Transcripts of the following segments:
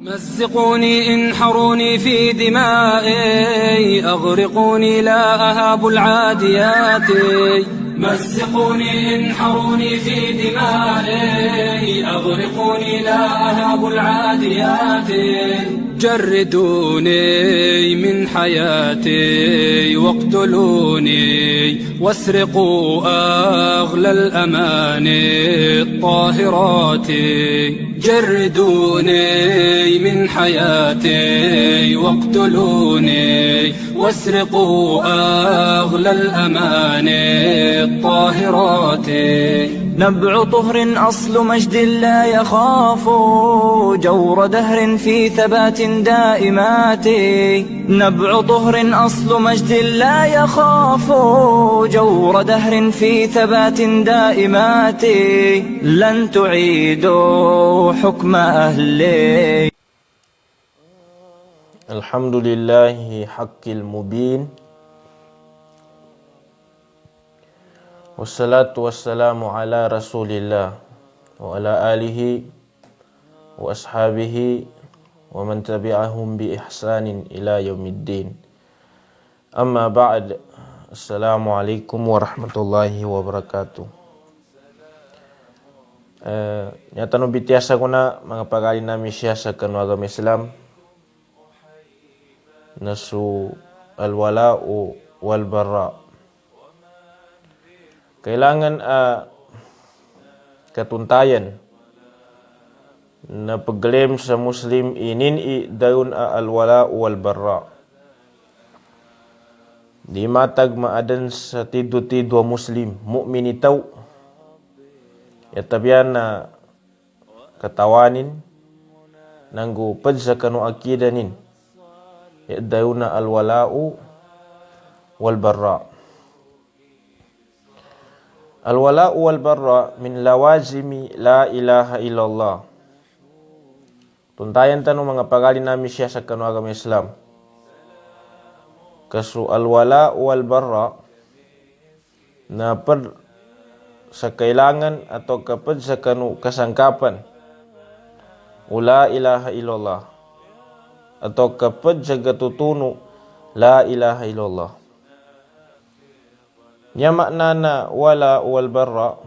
مزقوني انحروني في دمائي أغرقوني لا أهاب العاديات مزقوني انحروني في دمائي أغرقوني لا أهاب العاديات جردوني من حياتي واقتلوني واسرقوا أغلى الأماني الطاهرات جردوني من حياتي واقتلوني واسرقوا أغلى الأماني الطاهرات نبع طهر أصل مجد لا يخاف جور دهر في ثبات دائمات نبع طهر أصل مجد لا يخاف جور دهر في ثبات دائمات لن تعيدوا حكم أهلي. الحمد لله حق المبين wassalatu wassalamu ala rasulillah wa ala alihi wa ashabihi wa man tabi'ahum bi ihsanin ila yaumiddin. Amma ba'd. Assalamualaikum warahmatullahi wabarakatuh. Nyata no bitiasa ko na mga pag-ali namin siya sa kanwagam Islam nasu alwala'u wal barra. Kailangan katuntayan na pagklaim sa Muslim inin dayon alwala wal barra. Di matag maadan sa tido-tido Muslim mukmin itaw. Yatabiyan na katawanin nanggo pad sa kanu akidanin. Dayon alwala wal barra. Al-wala'u wal-barra min lawazimi la ilaha illallah. Tuntayan tanong mga pagali namin siya sa kanwagam Islam. Kaso al-wala'u wal-barra na per sa kailangan atau kapag sa kanu kasangkapan la ilaha illallah atau kapag sa gatutuno la ilaha illallah. Nya makna na wala wal barra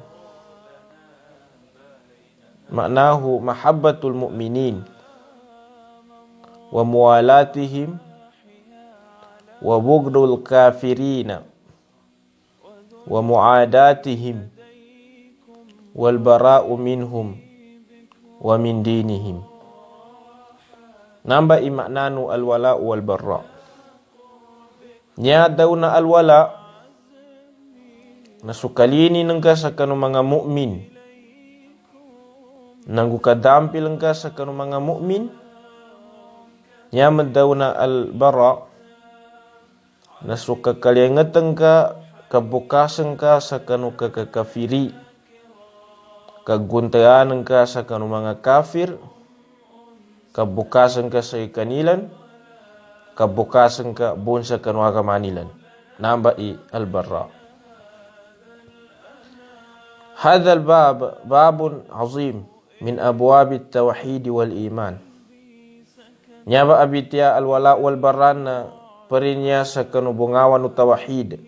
maknahu mahabbatul mu'minin wa muwalatihim wa bughdul kafirina wa muadatihim wal bara'u minhum wa min dinihim. Namba imaknanu al wala wal barra. Nya daw na al wala nasukalini nangka sa kanu mga mu'min nanggu kadampil nangka sa kanu mga mu'min nyaman daw na al-bara nasukakaliangatan ka kabukasan ka sa kanu kakakafiri kaguntayan ka sa kanu mga kafir kabukasan ka sa ikanilan kabukasan ka bun sa kanu agamanilan namba al-bara. هذا الباب باب عظيم من أبواب التوحيد والإيمان. Nyaba abitia alwala wal barana perinya sa kanubungawan u tawhid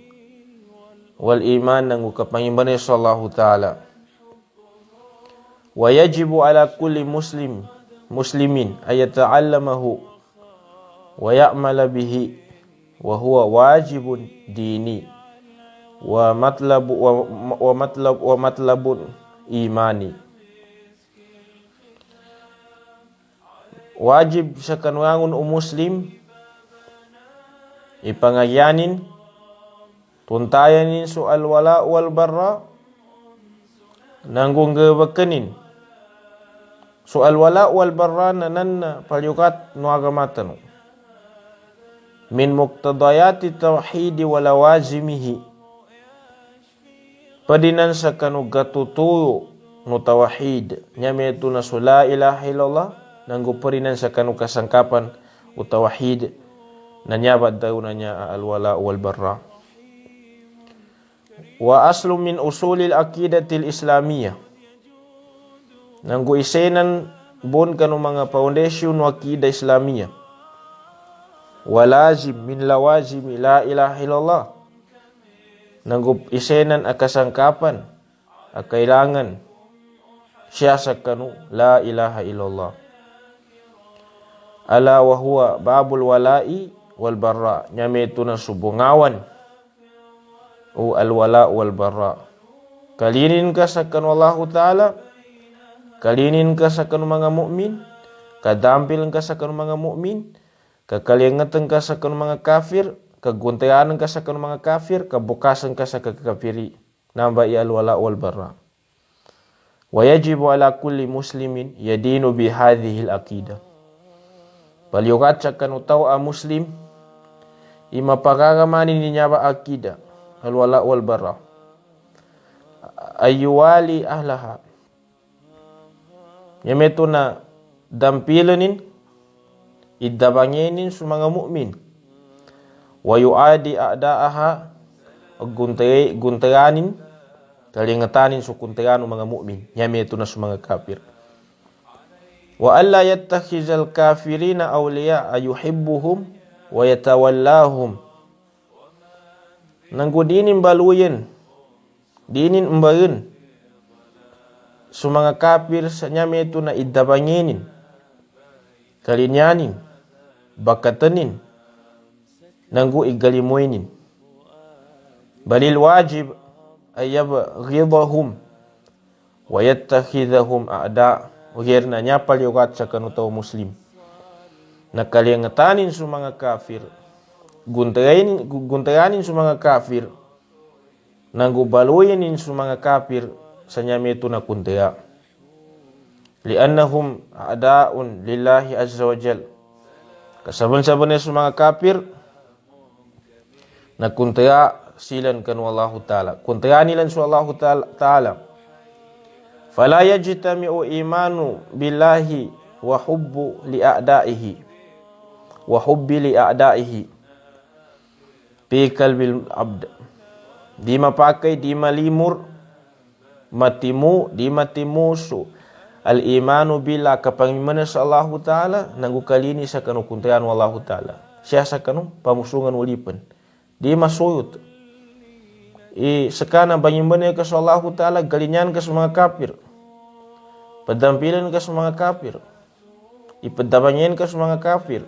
wal iman nang kapangimbani sallallahu taala. Wa yajibu ala kulli muslimin ayata'allamahu wa ya'mala bihi wa huwa wajibun dini wa matlabun imani. Wajib sa kanwangon muslim ipangayanin tuntayanin so alwala wal barra nanggung gabakanin so alwala wal barra nanan palyukat no agamatan min muqtadayati tauhid wa lawazimihi padinan sa kanu gatutuyo no tawhid nyame tu na la ilaha illallah nanggo padinan sa kanu kasangkapan u tawhid na nyabad daw na nya alwala wal barra. Wa aslu min usulil aqidatil islamiyah nanggo isenan bon kanu mga foundation wa akida Islamiyah. Walazim min lawazim la ilaha illallah. Nanggup isenan akasangkapan, akailangan siya sa kanu la ilaha illallah. Ala wa huwa babul wala'i wal barra. Nyame ito na subungawan o alwala wal barra. Kalinin ka sa kanu Allah Ta'ala, kalinin ka sa kanu mga mu'min, kadampil ka sa kanu mga mu'min, kakalingatan ka sa kanu mga kafir, kaguntayanan ka sa kanu mga kafir, kabukasan ka sa kakafiri. Namba alwala wal barra. Wa yajibu ala kulli muslimin yadinu bihadhihi al-aqidah. Paliukat sa kanutaw a muslim, imapakakamani niya ba akida, alwala wal bara. Ayuwali ahlaha. Yameto na dampilanin, idabanginin sa mga mu'min. Wayuadi a'daaha, guntayanin, kalingatanin sa kuntayano mga mu'min. Yameto na sa mga kafir. Wa alla yattakhizal kafirina awliya ayuhibbuhum wa yatawallahum. Nanggo dinin baluyen, dinin umbarin sa mga kafir sa nyame ito na idabanginin, kalinyanin, bakatanin, nanggo igalimuinin. Balil wajib ayyabghidahum wa yattakhidhahum a'da'. Ugir na niya paliukat sa kanutaw muslim. Nakalingatanin sa mga kafir. Guntayanin sa mga kafir. Nanggubaluyanin sa mga kafir sa nyamito na kuntaya. Liannahum a'da'un lillahi azza wa jal. Kasaban-saban sa mga kafir, nagkuntaya silan kanu Allah Ta'ala. Kuntaya nilan sa Allah Ta'ala. Fala yajtami'u imanu billahi wa hubbu li'a'da'ihi wa hubbi li'a'da'ihi fi qalbil abd. Di mapakai, di malimur, di matimusu al-imanu billah kapangimanan sa Allah Ta'ala nanggukalini sa kanu kuntayan wa Allah Ta'ala. Siya sa kanu pamusungan ulipan. Di masuyot. Sekana bangimanan ka sa Allah Ta'ala, galinyan ka sa mga kafir. Padampilan ka sa mga kafir. Ipadabangin ka sa mga kafir.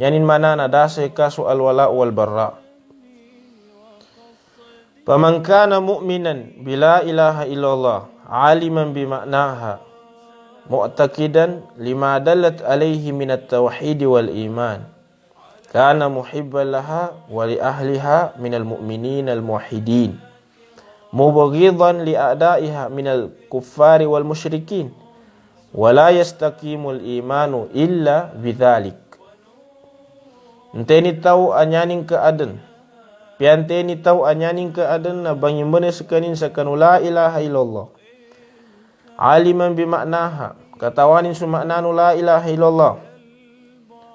Yanin mana nadasay ka sa alwala wal barra. Faman kana mu'minan bila ilaha illallah aliman bima'naha mu'taqidan lima dalat alayhi minat tawhid wal iman kana muhibban laha wa li ahliha minal mu'minin al muwahhidin mubghidan li a'da'iha minal kuffari wal musyrikin wala yastaqimul imanu illa bidzalik. Enteni tahu anyaning keadan pianteni tahu anyaning keadan na bangimene sekanin sakanu la ilaha illallah aliman bimaknaha katawanin sumaknanu la ilaha illallah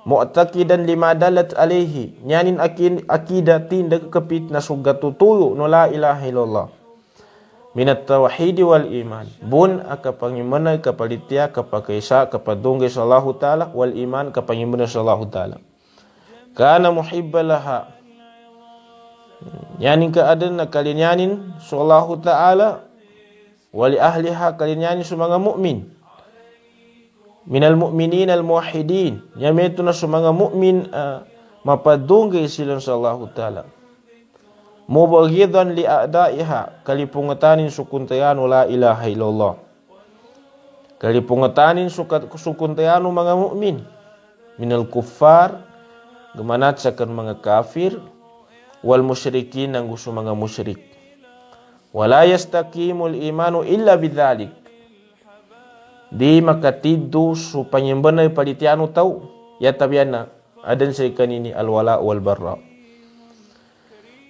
mu'taqidan lima dalat alaihi nyanin akidah tindak kepit na sugatutuyo no la ilaha illallah minat tawhid wal iman bun akapangimana kapalitia kapakaisa kapadungge sallahu taala wal iman kapangimana sallahu taala kana muhibbalaha yanin keadaan na kalinyanin sallahu taala wali ahliha kalinyanin sa mga mu'min minal mu'minin al muwahhidin yameto na sa mga mu'min mapadungge sila sallahu taala mubaghidan li a'da'iha kalipungatanin sukuntayan la ilaha illallah kalipungatanin sukuntayan mga mu'min minal kuffar gamanat sa kan mga kafir wal musyrikin ang gusto mga musyrik wala yastaqimul imanu illa bidzalik di makatiddu su panyembanay palitiano tau ya tabiana adan sa kanini alwala wal barra.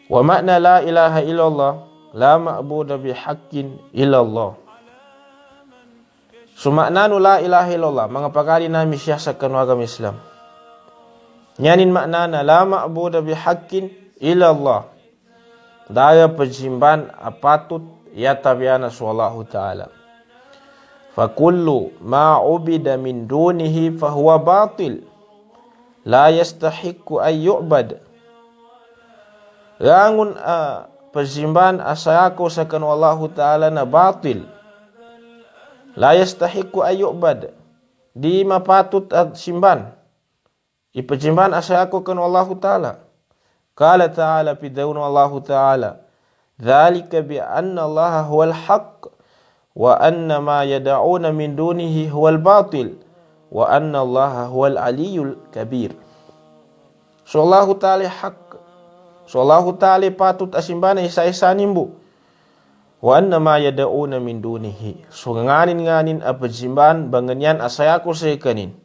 Wa makna la ilaha illallah la ma'budu bihaqqin illallah. Sumaknanu la ilaha illallah mga pagkali nami siya sa agama Islam. Nyanin maknana la ma'budu bihaqqin illallah. Daya pejimban apatut ya tabiana sallallahu taala. Fakullu ma ubida min dunihi fahuwa batil la yastahiqu ay yu'bad. Rangun persimbahan asayako sa kanu Allah Ta'ala na batil, la yastahiqu ay yu'bad, di mapatut at simban ipajimban asayako kanu Allah Ta'ala. Qala Ta'ala, pidaun Allah Ta'ala, dhalika bi anna Allah huwal haqq wa anna ma yada'una min dunihi huwal batil wa anna Allah huwal aliyul kabir. So Allah Ta'ala haq, so Allah Ta'ala patut asimbana isa-isa nimbu. Wa anna ma yada'una min dunihi, so nganin apajimban banganyan asayako sa ikanin,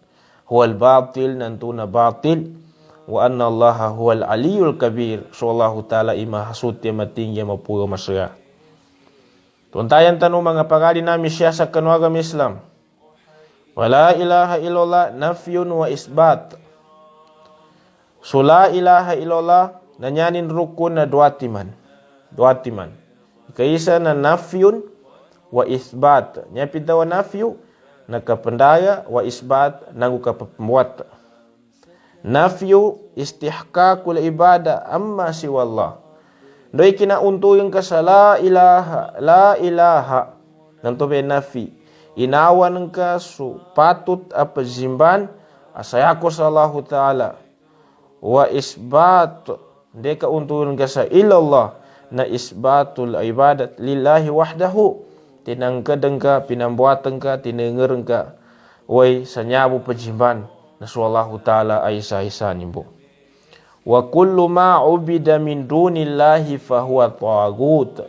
huwal batil, nantuna batil. Wa anna Allah huwal aliyul kabir, so Allah Ta'ala imahasutya matinggi mapuyo masya. Tuntayan tanong mga pagadi namin siya sa kanuagam Islam. Wala ilaha illallah nafyun wa isbat. So la ilaha illallah nanyanin rukun na duatiman. Kaisa na nafyun wa isbat. Nyapita wa nafyu nakapandaya wa isbat nangukapamwat. Nafyu istihqaqul ibada amma siwallah. Doi kinauntuyan ka sa la ilaha. Nanto be nafi. Inawan ka su patut apazimban asayako sa Allah Ta'ala. Wa isbat. Hindi ka untuyan ka sa ilallah na isbatul ibadat lillahi wahdahu. Tinangkadang ka, pinambuatan ka, tinengereng ka. Way sanyabu pajimban na su Allah Ta'ala ay isa-isa nimbo. Wa kullu ma ubida min dunillahi fahuwa tagut.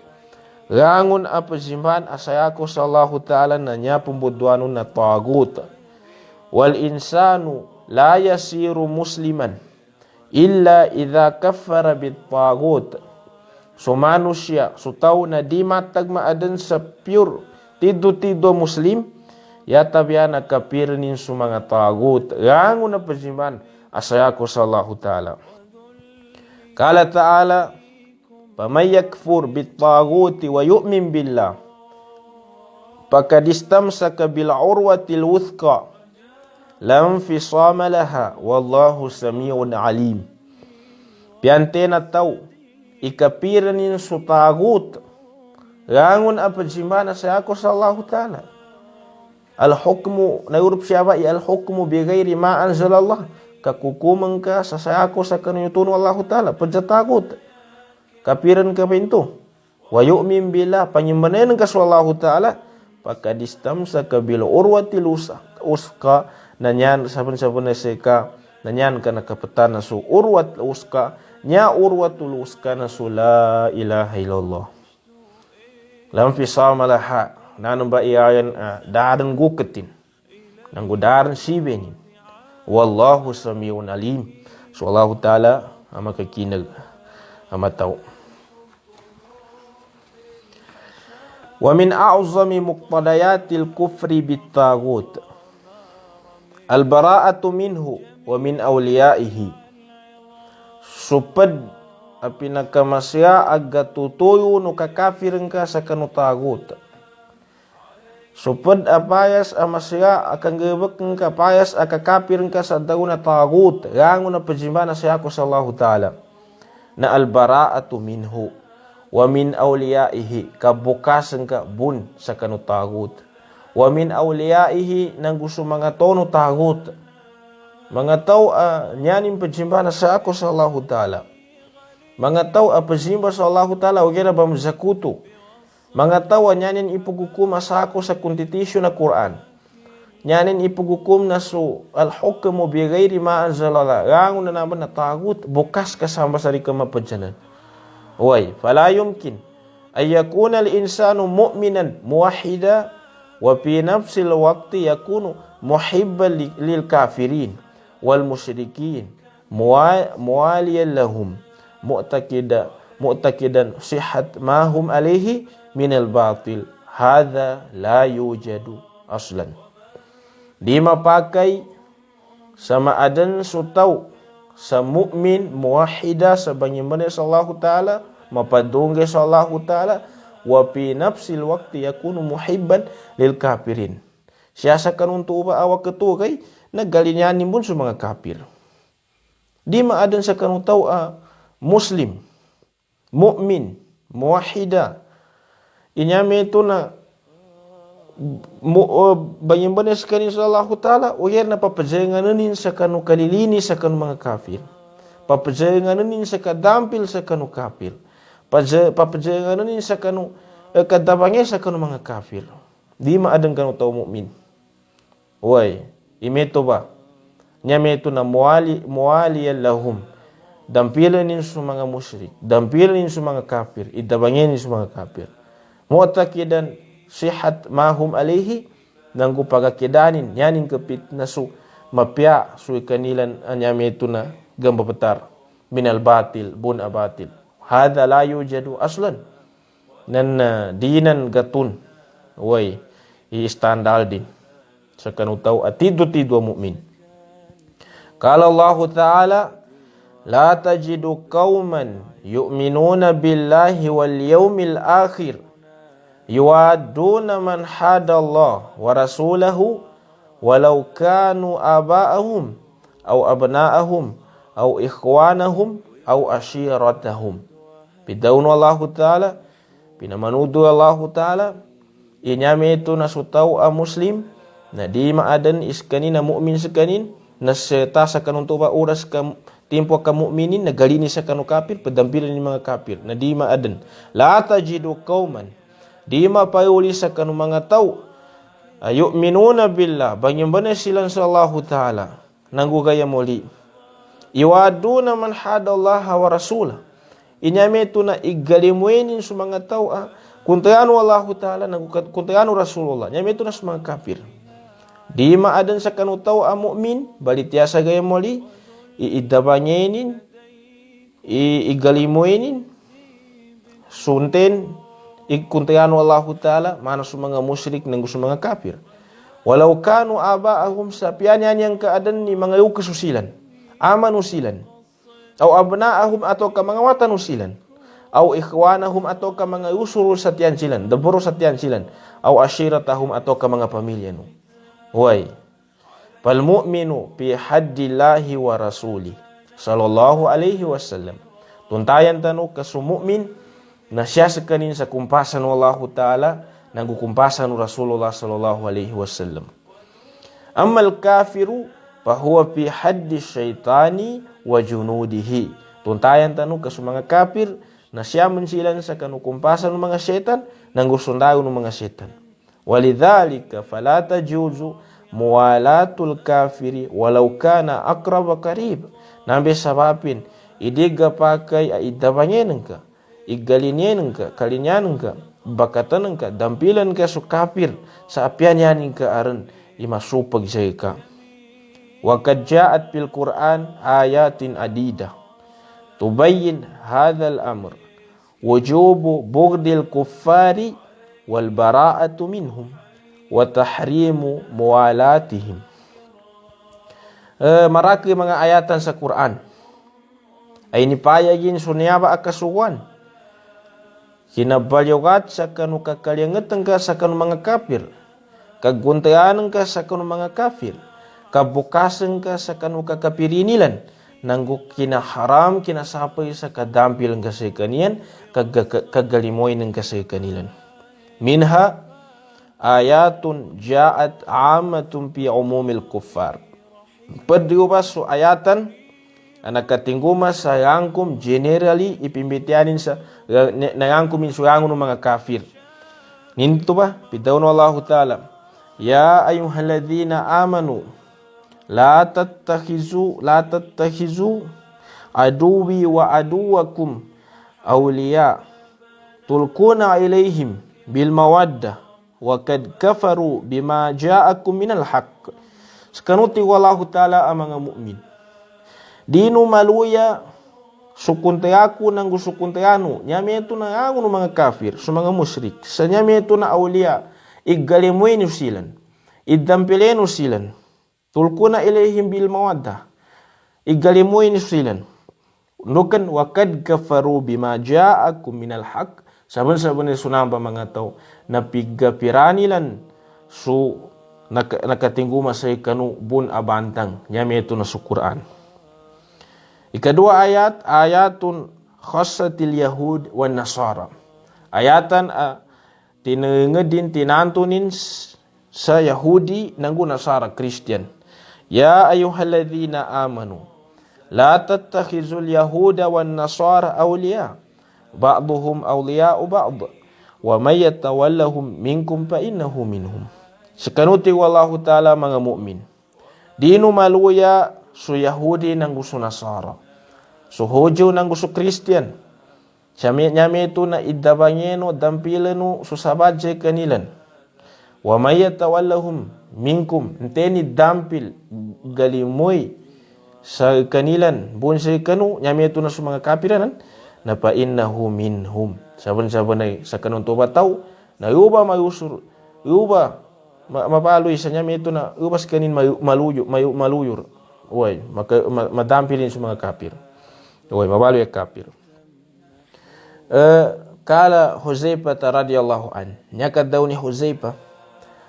Rangun apazimban asayako sa Allah Ta'ala na niya pumbuduanun na tagut. Wal insanu la yasiru musliman illa idha kaffara bit tagut. So manusia, so tao na di matagmaadan sa pure tido muslim, yatabiya nakapirinin sa mga tagut. Rangun apazimban asayako sa Allah Ta'ala. Qala Ta'ala, "Faman yakfur bit-taghuti wa yu'min billah, faqad istamsaka bil 'urwatil wuthqa, la infisama laha, wallahu sami'un 'alim." Piante na tao ikapiranin su tagut, rangun apajimana sa ako sa Allah Ta'ala. Al-hukmu, nayurup siya ba, al-hukmu bigayri ma anzalallah. Kakukumang ka sa sayako sa kanuyutun Allah Ta'ala, pagjatakot. Kapiran ka pinto. Wa yu'min billah, panyimbanan ka sa Allah Ta'ala, pagkadistam sa kabilo urwatil uska, nanyan saban-saban na seka, nanyan ka nakapatan na su urwat uska, nya urwatul uska na su la ilaha illallah. Lam fisama laha, nanong ba iyayan daran guketin, nang gudaran sibenin. Wallahu sami'un alim. So Allah Ta'ala makakinag amataw. Wa min a'zami muqtadayatil kufri bit-taghut al-bara'atu minhu wa min awliyaihi. Supad pinakamasya aga tutuyo no kakafirin ka sa kanu tagut. Supad apayas amasya akan gebek ka payas akakapirin ka sa daw na tagut. Rango na pajimana siya ko sa Allah Ta'ala na al-bara'atu minhu wa min awliyaihi, kabukasan ka bun sa kanu tagut. Wa min awliyaihi nang gusto mga tono tagut. Mga tao nyanin pajimana sa ako sa Allah Ta'ala. Mga tao pajimba sa Allah Ta'ala wagera bamzakuto. Mga tao nyanin ipugukum asako sa konstitusyon na Quran. Nyanin ipugukum na su al-hukmu bi ghairi ma anzalallah. Rango na naman na tagut bukas kasama sa rikamapadyanan. Way, fala yumkin ay yakuna al-insanu mu'minan muwahhida wa fi nafsil waqti yakunu muhibban lil kafirin wal musyrikin muwaliyan lahum mu'taqidan sihhat ma hum alayhi minal batil. Hadha la yujadu aslan. Di mapakai sama adan sutaw sa mu'min muwahida sa banyimana sa Allah Ta'ala, mapadungge sa Allah Ta'ala, wa fi nafsil waqti yakunu muhibban lil kafirin. Siya sa kanun tuba awak ketua kay naggalinyanin bun sa mga kafir. Di maadan sa kanun tao Muslim, mu'min, muwahida. Inyame ito na banyan-banyan sa kanin sallallahu ta'ala, uyer na papajayanganin sa kanu kalilini sa kanu mga kafir. Papajayanganin sa kadampil sa kanu kafir. Papajayanganin sa kanu kadabangnya sa kanu mga kafir. Di maadan kanu tao mu'min. Uy, imeto ba? Nyameto na muwali lahum. Dampilanin sa mga musyrik. Dampilanin sa mga kafir. Idabangin sa mga kafir. Mu'takidan sihat mahum alaihi. Nanggu pagakidanin. Yanin kapit na su mapya su kanilan nyameto na gamba betar. Minal batil, bun abatil. Hada la yujadu aslan. Nan dinan gatun. Uy, i-standal din. Sa kanutaw at tido-tido mu'min. Kala Allah Ta'ala, La tajidu qawman yu'minuna billahi wal yawmil akhir yuwaduna man hadallah wa rasulahu walau kanu aba'ahum aw abna'ahum aw ikhwanahum aw ashiratahum. Bidaun Allah Ta'ala, pinamanudu Allah Ta'ala, inyame ito na sutaw a muslim, na di maadan iskanin na mu'min sekanin, na seta sa kanuntuba oras ka timpo ka mu'minin, nagalini sa kanu kafir, padampilan ni mga kafir, na di maadan. La tajidu qauman, di mapayuli sa kanu mga tao, yu'minuna billah, banyan-banyan silang sa Allah Ta'ala, nanggugaya muli. Iwaduna man hadallaha wa rasulah, inyame ito na igalimuinin sa mga tao, kuntayano Allah Ta'ala, kuntayano Rasulullah, inyame ito na sa mga kafir. Di maadan sa kanu tao mu'min, balitiasa gaya muli, iidabanyenin, igalimuinin, sunten, ikuntayano Allah Ta'ala, mana sa mga musyrik nang sa mga kafir. Walau kanu aba'ahum sa piyanyan yang keadaan ni mga kesusilan, amanusilan, au abna'ahum atau ka mga watanusilan, au ikhwanahum atau ka mga usurul satian silan, deboro satian silan, au ashiratahum atau ka mga pamilya no. Huway, fal mu'minu fi haddillahi wa rasuli sallallahu alaihi wasallam. Tuntayan tanong kasu mu'min na siya sekanin sa kumpasan Allah Ta'ala, nagkukumpasan Rasulullah sallallahu alaihi wasallam. Amal kafiru fahuwa fi haddi syaitani wa junudihi. Tuntayan tanong kasu mga kafir na siya mensilan sa kanukumpasan ng mga syaitan, nanggusundayo ng mga syaitan. Walidhalika fala tajuzu muwalatul kafiri walau kana aqrab qarib. Nambe sabapin idiga pakai idabanyen ka, igalinyen ka, kalinyan ka, bakatan ka, dampilan ka su kafir sa apyanyanin ka aran imasupag say ka. Wa qad ja'at fil Qur'an ayatin adida tubayyin hadzal amr wujubu bughdil kuffari wal bara'atu minhum wa tahrimu muwalatihim. Maraki mga ayatan sa Quran ay nipayagin sunyaba akasuwan kinabalyogat sa kanu kakaliangetan ka sa kanu mga kafir, kaguntayanan ka sa kanu mga kafir, kabukasan ka sa kanu kakapirinilan, nanggo kinaharam kinasapay sa kadampil ng kasay kaniyan, kagalimoy ng kasay kanilan. Minha ayatun ja'at amatun fi umumil kuffar. Padiubas so ayatan nakatinggumas sa yangkum generally ipimbitianin sa nangangkumin so yangun ng mga kafir. Ninto ba? Bidawno Allah Ta'ala, ya ayyuhalladhina amanu la tattakhizu aduwi wa aduwakum awliya tulquna ilaihim bil mawaddah wa kad kafaru bima ja'akum minal haqq. Sekanuti wallahu ta'ala ang mga mu'min. Dinu maluya sukuntayaku nang gusukuntayano. Nyame ito na ang mga kafir, sa mga musyrik. Sa nyame ito na awliya, igalimuin silan, iddampilin silan, tulkuna ilaihim bil mawaddah, igalimuin silan. Nukan wa kad kafaru bima ja'akum minal haqq. Saban-saban ni sunamba mga tao na pigapiranilan su nakatingguma sa kanu bun abantang nyame ito na sa Quran. Ikadua ayat, ayatun khassatil Yahud wa Nasara. Ayatan tinengedin tinantunin sa Yahudi nanggu Nasara Christian. Ya ayyuhalladzina amanu la tattakhizul yahuda wan nasara awliya ba'duhum awliya'u ba'd wa may yatawallahum minkum fa innahu minhum. Sekanuti wallahu ta'ala mga mu'min. Dinu maluya su Yahudi nanggu su Nasara. Su Hojo nanggu su Christian. Nyame itu na idabangeno dampilenu su sabadje kanilan. Wa may yatawallahum minkum enteni dampil galimoy sa kanilan bun sa kanu nyame itu na su mga kapiranan na pa innahu minhum. Saban-saban ay sa kanun tuba tau na uba mayusur uba mapaloy sa nyame itu na ubas kanin maluyur. Uy, madampilin sa mga kapir. Uy, mabaloy kapir. Kala Huzaifa radhiyallahu an, nyakad daw ni Huzaifa,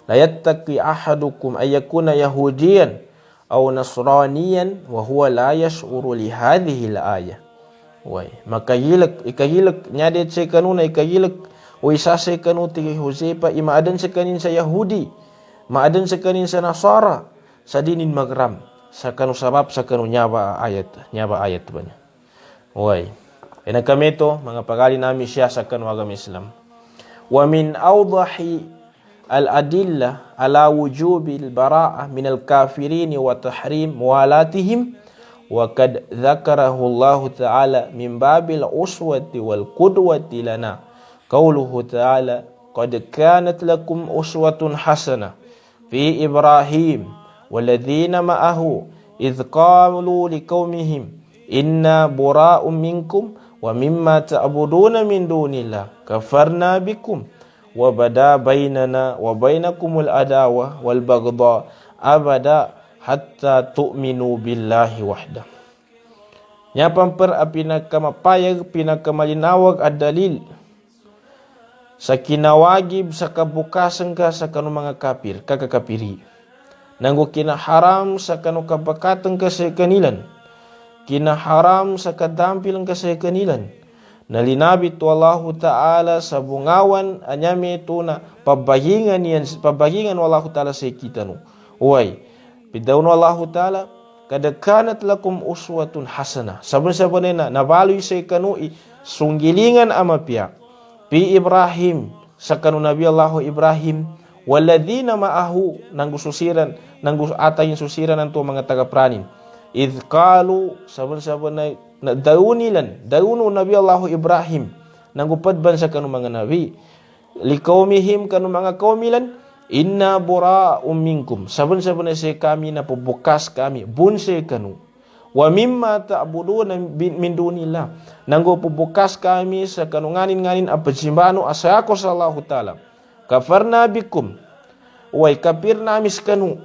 la yattaqi ahadukum ay yakuna yahudiyan aw nasraniyan wa huwa la yash'uru li hadhihi al-aya. Uy, ikahilak nyade sa kanuna ikahilak o isa sa kanuti Huzaifa imaadan sa kanin sa Yahudi, maadan sa kanin sa Nasara, sa dinin magram, sa kanu sabab sa kanu nyaba ayat ba niya. Uy, kami ito, mga pagali namin siya sa kanu agama Islam. Wa min awdahi al-adilla ala wujubi al-bara'a min al-kafirin wa tahrim muwalatihim wa kad dhakarahu Allah ta'ala min babil uswati wal qudwati lana qawluhu ta'ala qad kanat lakum uswatun hasanah fi Ibrahim walladhina ma'ahu idh qalu liqaumihim inna bura'un minkum wa mimma ta'buduna min dunillah kafarna bikum wa bada bainana wa bainakumul adawa wal baghdha abada hatta tu'minu billahi wahda. Nya pamper pinakamapayag pinakamalinawag ad dalil sa kinawagib sa kabukasan ka sa kanu mga kapir kakakapiri nanggo kinaharam sa kanu kabakatan ka sa kanilan kinaharam sa kadampilan ka sa kanilan nalinabit wallahu ta'ala sa bungawan anyami ito na pabahingan wallahu ta'ala sa kitanu. Uy, bidawno wallahu ta'ala kada kanat lakum uswatun hasana saban-saban na nabaloy sa kanu sunggilingan amapya pi Ibrahim sa kanu Nabi Allahu Ibrahim walladhina ma'ahu nanggu susiran nanggu atayin susiran nanto mga tagapranin idh qalu saban-saban na daunu Nabi Allahu Ibrahim nanggupad ban sa kanu mga nabi liqaumihim kanu mga kaumilan inna bura'um minkum saban-saban sa kami na pubukas kami bun sa kanu wa mimma ta'buduna min dunillah nanggo pubukas kami sa kanu nganin apa jimbano asako sa Allah taala kafarna bikum wa kafir namis kanu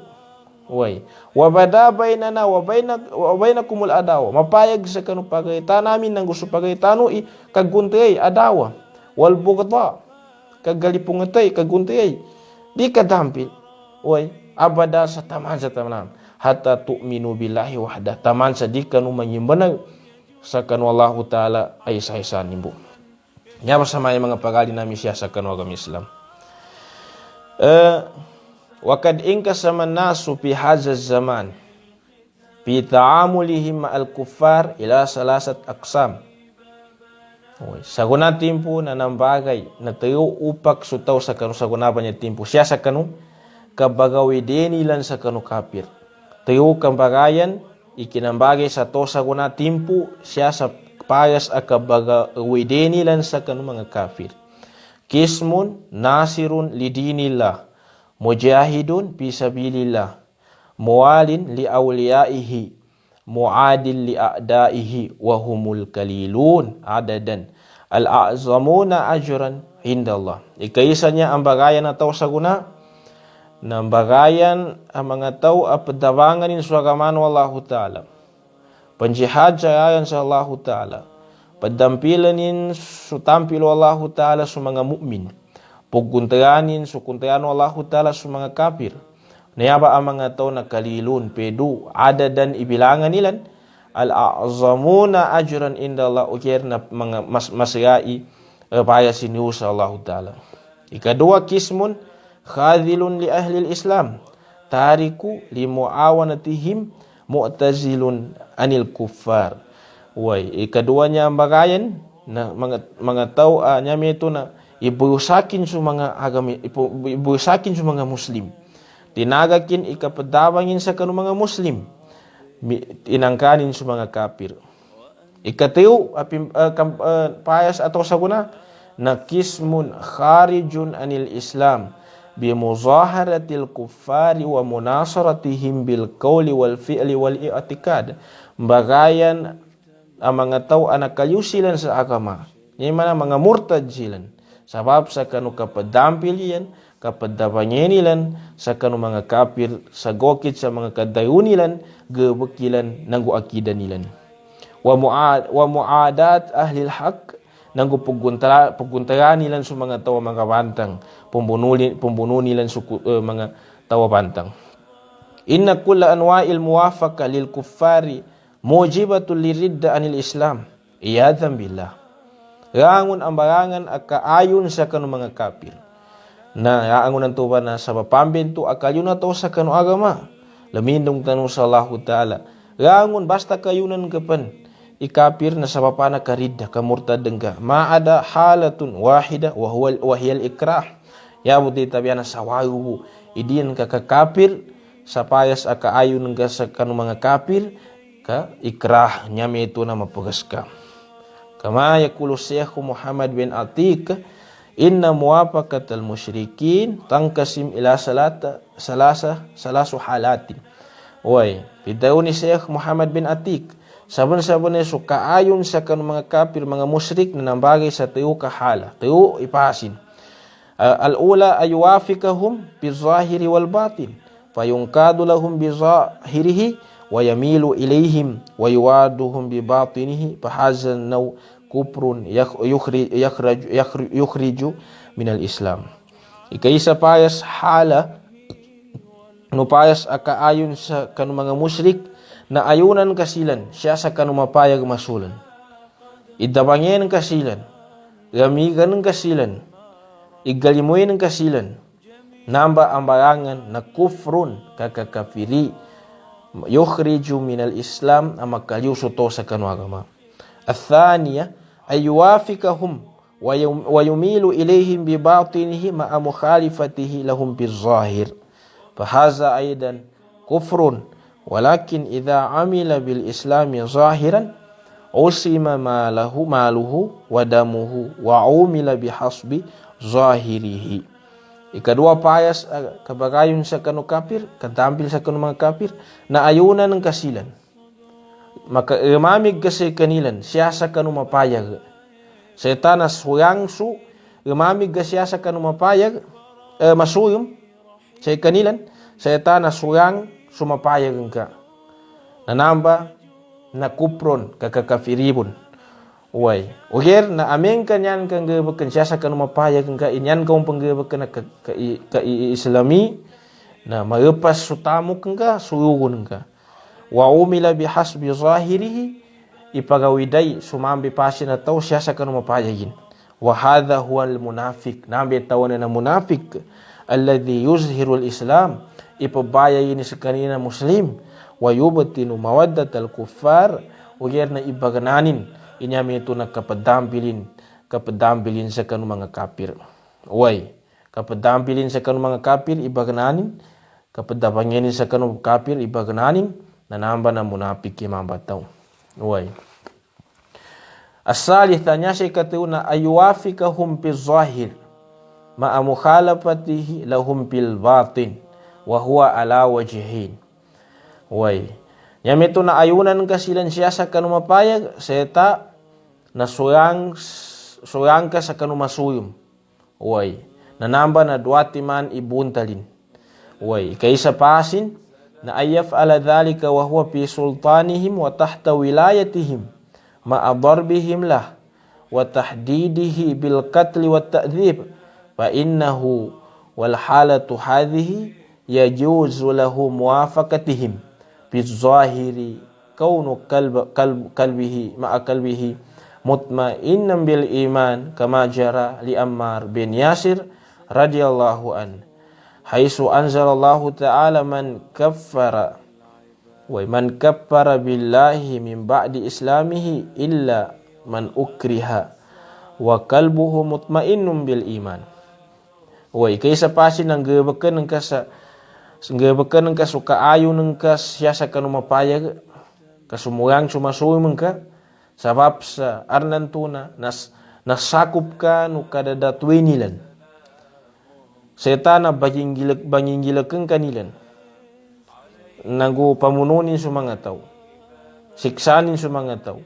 way wa bada bainana wa bainakumul adawa mapayag sa kanu pagayta namin nang gusto pagaytano kaguntay adawa wal bugdha kagalipungatay kaguntay di kadampil way abada sa taman hatta tu'minu billahi wahda taman sa di kanu manyimbanag sa kanu Allah taala ay isa-isa nimbo nya masama mga pagali namin siya sa kanu agama Islam. Wakad inkasama nasu fi hadha zaman fi ta'amulihim ma'al kuffar ila salasat aqsam. Saguna timpo na nambagay na tayo upak sutaw sa kanu saguna pa niya timpo siya sa kanu kabagawi denilan sa kanu kapir. Tayo kambagayan ikinambagay sa to saguna timpo siya sa payas a kabagawi denilan sa kanu mga kafir. Kismun nasirun lidinillah mujahidun fi sabilillah muwalin li awliyaihi muadil li a'daihi wa humul kalilun adadan al-a'zamuna ajran indallah. Ikaisa niya ang bagayan na tao sa guna na bagayan ang mga tao apadawanganin sa agaman wallahu ta'ala panjihad sa ayan sa Allahu ta'ala padampilanin sutampil wallahu ta'ala sa mga mu'min pugkuntayanin sukuntayan Allah ta'ala sa mga kafir Niyaba ang mga tao na kalilun, pedu, adadan ibilangan nilan, al-a'zamuna ajran inda Allah, ukir na mga masayai paya siniu sa Allah Ta'ala. Ikadua, kismun khadilun li ahli islam, tariku li muawanatihim mu'tazilun anil kuffar. Ikaduanya ang bagayan na mga tao nyami ito na ibusakin sa mga agami, ibusakin sa mga Muslim. Tinagakin ikapadawangin sa kanong mga Muslim, inangkanin sa mga kafir. Ikatiw payas ato sa guna na kismun kharijun anil Islam bi muzaharatil kuffari wa munasaratihim bil qawli wal fi'li wal i'tikad. Bagayan ang mga tao anak kayu silan sa agama. Yan mana mga murtad silan. Sabab sa kanu kapadampil yan, kapadabanyen nilan sa kanu mga kafir, sa gokit sa mga kadayon nilan, gebekilan nanggo akidah nilan. Wa muadat ahli haq, nanggo puguntaran nilan sa mga tawa mga bantang, pembunuh nilan sa mga tawa bantang. Inna kulla anwa'il muwafaqa lil kuffari mujibatul liridda anil Islam. Iyadhan billah. Rangun ang barangan akaayon sa kanu mga kafir. Na rangun ang tuba na sa papambinto akayon na to sa kanu agama. Lamindong tanong sa Allah Ta'ala. Rangun basta kayunan kapan. Ikapir na sa papana karidda kamurtad ka. Maada halatun wahida wahiyal ikrah. Yabuti tabiana sa wayubu. Idiyan ka kakapir sa payas akaayon ka sa kanu mga kafir. Ka ikrah nyami ito na mapagas ka. Kama yakulu Syekh Muhammad bin Atiq, inna muwafaqatal musyrikin tangkasim ila salasu halatin. Bitaw ni Syekh Muhammad bin Atiq, saban-saban ay sukaayon sa kanong mga kafir, mga musyrik na nambagay sa tayo kahala, tayo ipasin. Al-ula ay yuwafikahum bizahiri wal batin, fayungkadu lahum bizahirihi wa yamilu ilayhim wa yuwaduhum bi batinihi fahazan naw kufrun yukhriju minal Islam. Ikaisa payas hala no payas akaayon sa kanong mga musyrik na ayunan kasilan siya sa kanong mapayag masulan. Idabangyen kasilan, gamigan kasilan, igalimuin kasilan, namba ang barangan na kufrun kakakafiri yukhriju minal Islam ang magkalyuso to sa kanong agama. Athaniya ay yuwafikahum wa yumilu ilayhim bi batinihi ma'a mukhalifatihi lahum bizahir. Fahaza aidan kufrun, walakin idha amila bil islami zahiran usima maluhu wa damuhu wa umila bihasbi zahirihi. Ikadua payas kabagayon sa kanu kafir, katampil sa kanu mga kafir, na ayunan ng kasilan. Mamig kasi kanilan, siya sa kanu mapayag. Setan na suyang su, mamig siya sa kanu mapayag, masuyom, sa kanilan, setan na suyang sumapayag ka. Nanamba, na kupron, kakakafiribon. Uher na ameng kanyan kang gebekan siya sa kanu mapayag ka inyan kang panggebekan ka islami na maepas sutamu ka suyugun ka wa umila bihasbi zahirihi ipagawiday sumambi pasin na tao siya sa kanu mapayagin wa hadha huwa al munafiq nambi tawana na munafiq alladhi yuzhiru al islam ipabayayin sa kanina muslim wa yubtinu mawaddat al kuffar uher na ibagananin inyami ito na kapadambilin sa kanu mga kafir. Kapadambilin sa kanu mga kafir ibagananin, kapadabangenin sa kanu kafir ibagananin, nanamba na munapik imambataw. As-salithah niya siya katiw na ayuwafikahum pi zahir ma'a mukhalafatihi lahum bil batin wa huwa ala wajhin. Nyami ito na ayunan kasilan siya sa kanu mapayag seta na suyang ka sa kanu masuyom. Nanamba na duatiman ibuntalin. Kaysa pasin na ayaf ala dhalika wa huwa fi sultanihim wa tahta wilayatihim ma'a darbihim lah wa tahdidihi bil qatli wa ta'dhib fa innahu wal halatu hadhihi yajuzu lahu muwafaqatihim bizahiri kaunu qalbihi ma'a qalbihi mutma'innan bil iman kama jara li Ammar bin Yasir radhiyallahu an haitsu anzalallahu ta'ala man kaffara billahi min ba'di islamihi illa man ukriha wa qalbuhu mutmainnun bil iman. Kaysa pasin ang gebaken ng suka ayo ng siyasa kanu mapayag kasumurang sumasuy ka sabab sa arnan tuna nasakup ka no kadadatwi nilan. Setan na banginggilaken kanilan. Nagu pamununin sa mga tao. Siksanin sa mga tao.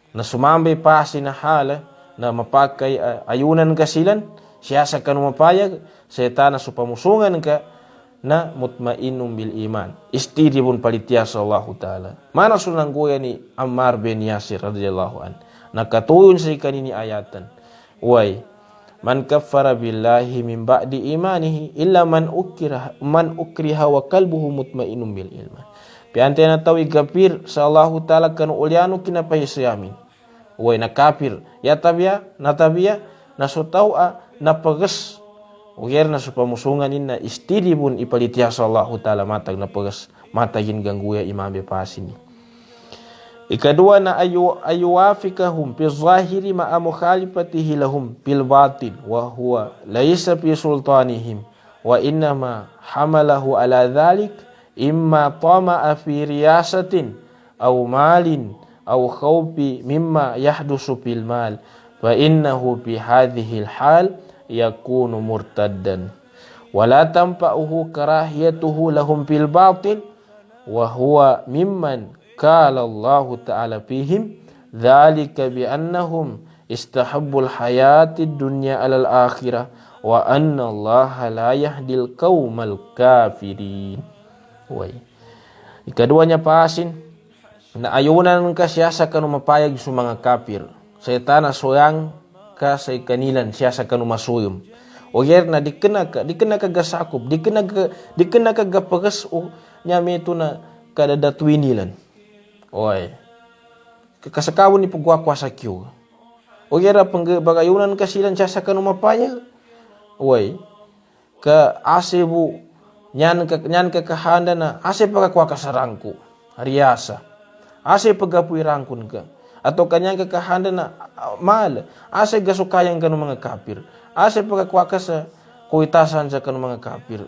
Na sumambay pa sinahala na mapakay ayunan ka silan, siya sa kanumapayag, setan na supamusungan ka na mutmainnum bil iman. Istiribun palitya sa Allah Ta'ala. Mana sunang kuya ni Ammar bin Yasir radhiyallahu an. Nakatuyon sa ikanini ayatan. Man kaffara billahi min ba'di imanihi illa man ukriha wa qalbuhu mutmainnun bil iman. Piante na tawi kafir sa Allah Ta'ala kanu uliano kinapahisayamin. Na kafir ya tabia nasutaw na pagas uyer na supamusungan na istiribun ipalitya sa Allah Ta'ala matag na pagas matagin gangguya imambe pasini. Ikadua na ayuwafikahum fi zahiri ma'a mukhalifatihi lahum bil batin wa huwa laysa fi sultanihim wa innama hamalahu ala dhalik imma tama'a fi riyasatin aw malin aw khawfi mimma yahdusu fil mal fa innahu fi hadhihi al hal yakunu murtaddan wa la tanfa'uhu karahiyatuhu lahum fil batin wa huwa mimman qala Allah Ta'ala fihim dzalika bi annahum istahabbul hayatid dunya 'alal akhirah wa anna Allah la yahdil qaumal kafirin. Ikaduanya pasin na ayunan ka siya sa kanu mapayag sa mga kafir. Setan na soyang ka sa kanilan siya sa kanu masuyom. O yer na dikena ka gasakop, dikena ka gapagas o nyameto na kadadatwinilan. Kasakawon ni pagwakwa sa kiyo. O yer bagayunan ka silan siya sa kanu mapayag. Ka asebu nyan ka kahanda na ase pagkakwa ka sa rangko. Riyasa. Ase pagapuy rangkon ka. Ato kanyang kakahanda na mahal. Ase gasukayang ka ng mga kapir. Ase pagkakwa ka sa kuitasan sa ka ng mga kapir.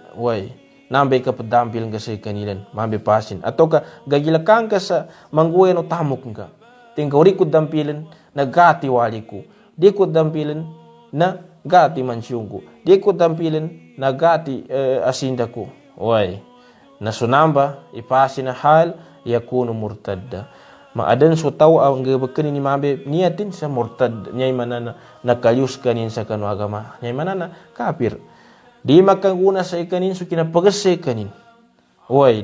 Nambay ka padampil ka sa kanilan. Mambi pasin. Ato ka gagilakang ka sa mangguyan o tamok ka. Tingkaw rin ko dampilan na gati wali ko. Di ko dampilan na gati mansyong ko. Di ko dampilan na gati asinda ko. Nasunamba ipasin na hal yakunu murtadda. Maadan so tao ang gabakan ni mabe niyatin sa murtad nyay manana nakalyus kanin sa kanu agama nyay manana kafir di makaguna sa ikanin so kinapagas sa ikanin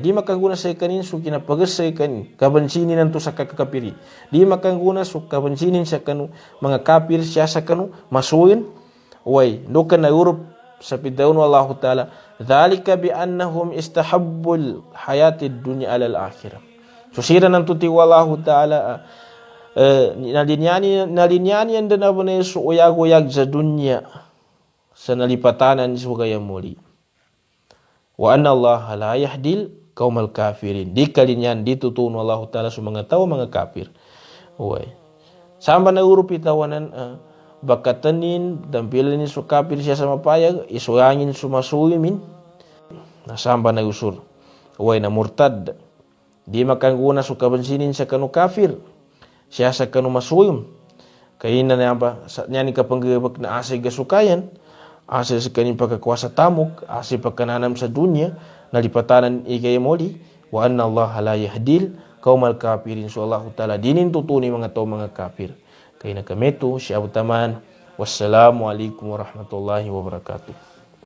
di makaguna sa ikanin so kinapagas sa ikanin kabansinin nanto sa kakapiri di makaguna so kabansinin sa kanu mga kafir siya sa kanu masuin do ka na Europe sa pidawn wallahu ta'ala dhalika bi annahum istahabbul hayatid dunya alal akhirah. So sira ng tuti wallahu ta'ala nalinyani yan na ba na so uyag-uyag sa dunya sa nalipatanan ni sugaya muli. Wa anna Allah la yahdil qaumal kafirin. Di kalinyan ditutun wallahu ta'ala sa mga tao mga kafir. Samba na urupi tawanan bakatanin dampilan ni so kafir siya sa mapayag isuyangin sumasuimin nasamba na usur. Na murtad. Di makanguna so kabansinin sa kanu kafir. Siya sa kanu masuyom. Kaya na ba niya ni kapanggabak na asay gasukayan. Asay sa kanin pagkakwasa tamok. Asay pagkananam sa dunya. Nalipatanan ikay moli. Wa anna Allah la yahdil qaumal kafirin. So Allah Ta'ala dinin tutuni mga tao mga kafir. Kaya na kameto siya utaman. Wassalamu alaikum warahmatullahi wabarakatuh.